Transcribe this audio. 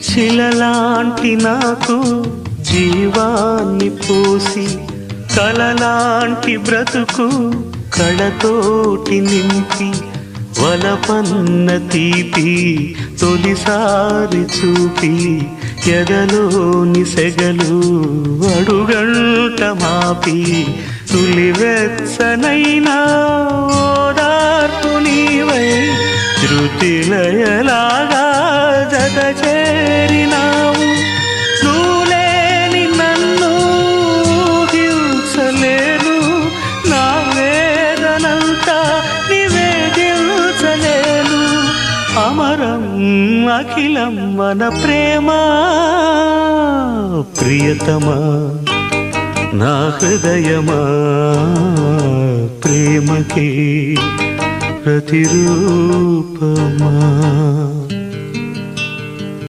శిలలాంటి నాకు జీవాన్ని పోసి కలలాంటి బ్రతుకు కళతోటి నింపి వలపన్న తీపి తొలిసారి చూపి ఎదలోని సెగలు అడుగంట మాపి తులివెచ్చనైనా ఓదార్పు నీవై శృతిలయలాగా జత చేరినావు నువ్వులేని నన్ను హింసలేను నా వేదనంతా నివేదించలేను అమరం అఖిలం మన ప్రేమ ప్రియతమా నా హృదయమా ప్రేమకి ప్రతిరూపమా